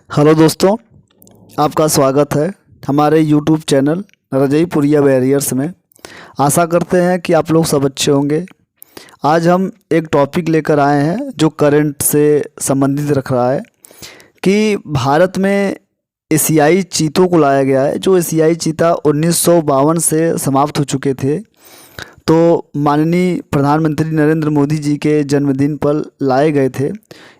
Hello दोस्तों, आपका स्वागत है हमारे यूट्यूब चैनल रजईपुरिया बैरियर्स में। आशा करते हैं कि आप लोग सब अच्छे होंगे। आज हम एक टॉपिक लेकर आए हैं जो करंट से संबंधित रख रहा है कि भारत में एशियाई चीतों को लाया गया है। जो एशियाई चीता 1952 से समाप्त हो चुके थे, तो माननीय प्रधानमंत्री नरेंद्र मोदी जी के जन्मदिन पर लाए गए थे।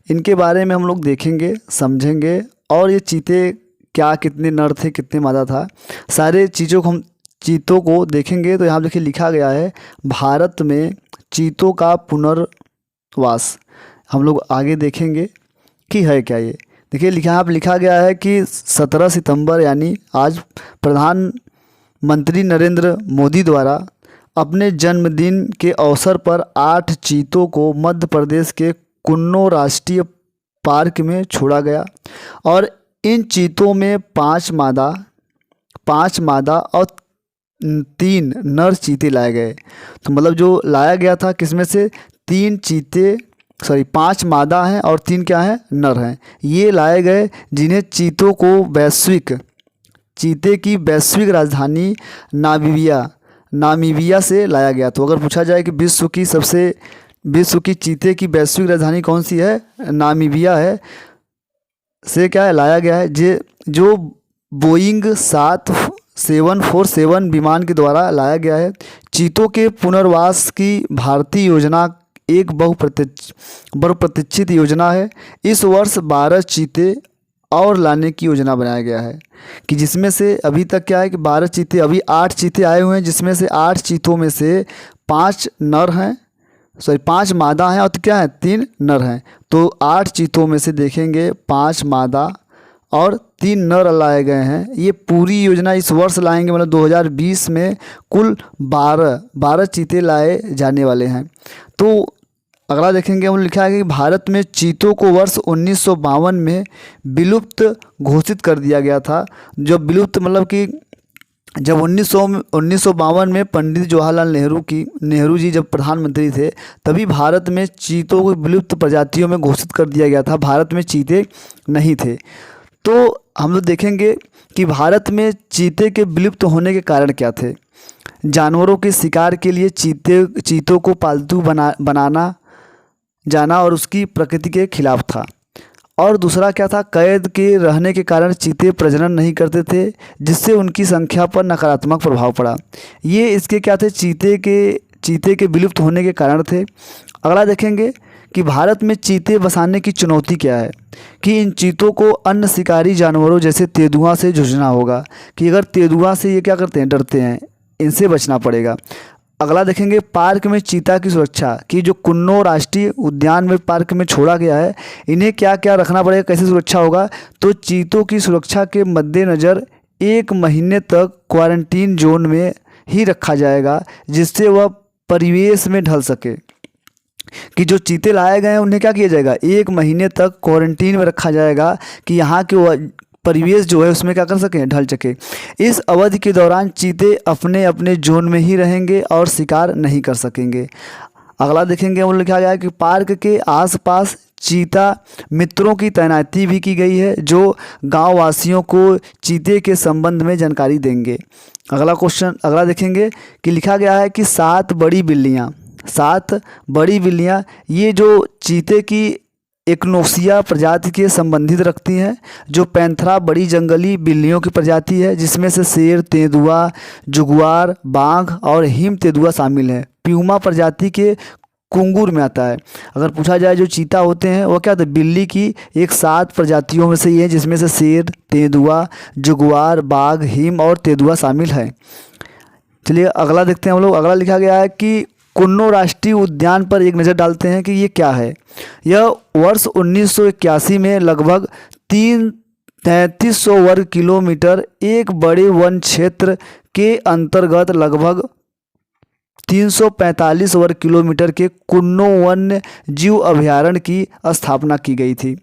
इनके बारे में हम लोग देखेंगे, समझेंगे और ये चीते क्या, कितने नर थे, कितने मादा था, सारे चीतों को देखेंगे। तो यहाँ देखिए लिखा गया है भारत में चीतों का पुनर्वास। हम लोग आगे देखेंगे कि है क्या ये। देखिए यहाँ पर लिखा गया है कि 17 सितंबर यानी आज प्रधानमंत्री नरेंद्र मोदी द्वारा अपने जन्मदिन के अवसर पर 8 चीतों को मध्य प्रदेश के कुन्नो राष्ट्रीय पार्क में छोड़ा गया और इन चीतों में 5 मादा और 3 नर चीते लाए गए। तो मतलब जो लाया गया था किसमें से 5 मादा हैं और 3 क्या हैं, नर हैं। ये लाए गए जिन्हें चीतों को चीते की वैश्विक राजधानी नामीबिया से लाया गया। तो अगर पूछा जाए कि विश्व की चीते की वैश्विक राजधानी कौन सी है, नामीबिया है, से क्या है लाया गया है। जो बोइंग 747 विमान के द्वारा लाया गया है। चीतों के पुनर्वास की भारतीय योजना एक बहुप्रतीक्षित योजना है। इस वर्ष 12 चीते और लाने की योजना बनाया गया है कि जिसमें से अभी तक क्या है कि 12 चीते, अभी 8 चीते आए हुए हैं, जिसमें से 8 चीतों में से 5 मादा हैं और क्या है 3 नर हैं। तो 8 चीतों में से देखेंगे 5 मादा और 3 नर लाए गए हैं। ये पूरी योजना इस वर्ष लाएंगे, मतलब 2020 में कुल 12 चीते लाए जाने वाले हैं। तो अगला देखेंगे, हम लिखा है कि भारत में चीतों को वर्ष 1952 में विलुप्त घोषित कर दिया गया था। जब विलुप्त मतलब कि जब 1952 में पंडित जवाहरलाल नेहरू जी जब प्रधानमंत्री थे, तभी भारत में चीतों को विलुप्त प्रजातियों में घोषित कर दिया गया था। भारत में चीते नहीं थे। तो हम लोग देखेंगे कि भारत में चीते के विलुप्त होने के कारण क्या थे। जानवरों के शिकार के लिए चीतों को पालतू बनाना जाना और उसकी प्रकृति के खिलाफ था। और दूसरा क्या था, कैद के रहने के कारण चीते प्रजनन नहीं करते थे, जिससे उनकी संख्या पर नकारात्मक प्रभाव पड़ा। ये इसके क्या थे, चीते के विलुप्त होने के कारण थे। अगला देखेंगे कि भारत में चीते बसाने की चुनौती क्या है, कि इन चीतों को अन्य शिकारी जानवरों जैसे तेंदुआ से जूझना होगा। कि अगर तेंदुआ से ये क्या करते हैं, डरते हैं, इनसे बचना पड़ेगा। अगला देखेंगे पार्क में चीता की सुरक्षा, कि जो कुन्नो राष्ट्रीय उद्यान में पार्क में छोड़ा गया है, इन्हें क्या क्या रखना पड़ेगा, कैसे सुरक्षा होगा। तो चीतों की सुरक्षा के मद्देनज़र 1 महीने तक क्वारंटीन जोन में ही रखा जाएगा, जिससे वह परिवेश में ढल सके। कि जो चीते लाए गए हैं उन्हें क्या किया जाएगा, 1 महीने तक क्वारंटीन में रखा जाएगा कि यहाँ के परिवेश जो है उसमें क्या कर सकें, ढल सके। इस अवधि के दौरान चीते अपने अपने जोन में ही रहेंगे और शिकार नहीं कर सकेंगे। अगला देखेंगे, हम लिखा गया है कि पार्क के आसपास चीता मित्रों की तैनाती भी की गई है, जो गांव वासियों को चीते के संबंध में जानकारी देंगे। अगला देखेंगे कि लिखा गया है कि 7 बड़ी बिल्लियाँ ये जो चीते की एकनोसिया प्रजाति के संबंधित रखती हैं, जो पैंथरा बड़ी जंगली बिल्लियों की प्रजाति है, जिसमें से शेर, तेंदुआ, जुगुआर, बाघ और हिम तेंदुआ शामिल है। प्यूमा प्रजाति के कुंगूर में आता है। अगर पूछा जाए जो चीता होते हैं वो क्या होते हैं, बिल्ली की एक 7 प्रजातियों में से ये, जिसमें से शेर, तेंदुआ, जुगुआर, बाघ, हिम और तेंदुआ शामिल है। चलिए अगला देखते हैं हम लोग। अगला लिखा गया है कि कुन्नो राष्ट्रीय उद्यान पर एक नज़र डालते हैं कि ये क्या है। यह वर्ष 1981 में लगभग 3300 वर्ग किलोमीटर एक बड़े वन क्षेत्र के अंतर्गत लगभग 345 वर्ग किलोमीटर के कुन्नो वन्य जीव अभयारण्य की स्थापना की गई थी।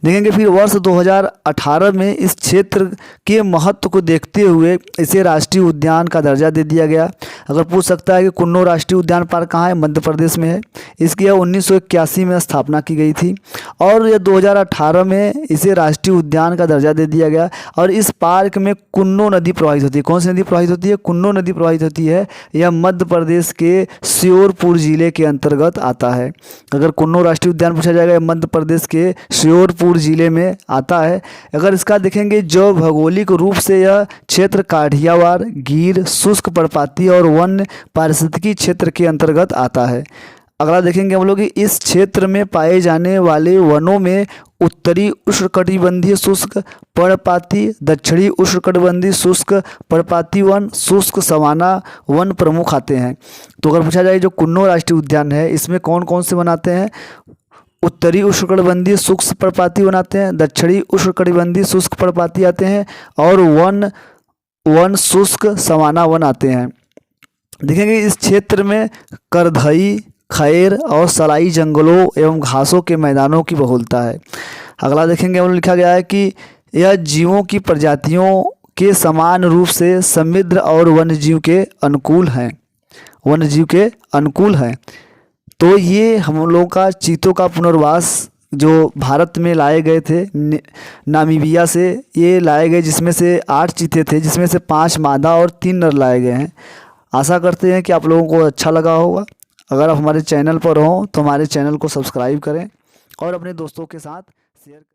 देखेंगे फिर वर्ष 2018 में इस क्षेत्र के महत्व को देखते हुए इसे राष्ट्रीय उद्यान का दर्जा दे दिया गया। अगर पूछ सकता है कि कुन्नो राष्ट्रीय उद्यान पार्क कहाँ है, मध्य प्रदेश में है। इसकी 1981 में स्थापना की गई थी और यह 2018 में इसे राष्ट्रीय उद्यान का दर्जा दे दिया गया। और इस पार्क में कुन्नो नदी प्रवाहित होती है। कौन सी नदी प्रवाहित होती है? कुन्नो नदी प्रवाहित होती है। यह मध्य प्रदेश के श्योरपुर जिले के अंतर्गत आता है। अगर कुन्नो राष्ट्रीय उद्यान पूछा जाएगा, मध्य प्रदेश के श्योरपुर जिले में आता है। अगर इसका देखेंगे जो भौगोलिक रूप से यह क्षेत्र काठियावाड़, गीर, शुष्क पर्वतीय और वन्य पारिस्थितिकी क्षेत्र के अंतर्गत आता है। अगला देखेंगे हम लोग कि इस क्षेत्र में पाए जाने वाले वनों में उत्तरी उष्णकटिबंधीय शुष्क पर्णपाती, दक्षिणी उष्णकटिबंधीय शुष्क पर्णपाती वन, शुष्क सवाना वन प्रमुख आते हैं। तो अगर पूछा जाए जो कुन्नो राष्ट्रीय उद्यान है इसमें कौन कौन से वन आते हैं? उत्तरी उष्णकटिबंधीय शुष्क पर्णपाती वन आते हैं, दक्षिणी उष्णकटिबंधीय शुष्क पर्णपाती आते हैं और वन शुष्क सवाना वन आते हैं। देखेंगे इस क्षेत्र में करधई, खैर और सलाई जंगलों एवं घासों के मैदानों की बहुलता है। अगला देखेंगे हम लिखा गया है कि यह जीवों की प्रजातियों के समान रूप से समृद्ध और वन्यजीव के अनुकूल हैं। तो ये हम लोगों का चीतों का पुनर्वास जो भारत में लाए गए थे नामीबिया से ये लाए गए, जिसमें से 8 चीते थे, जिसमें से 5 मादा और 3 नर लाए गए हैं। आशा करते हैं कि आप लोगों को अच्छा लगा होगा। अगर आप हमारे चैनल पर हों तो हमारे चैनल को सब्सक्राइब करें और अपने दोस्तों के साथ शेयर करें।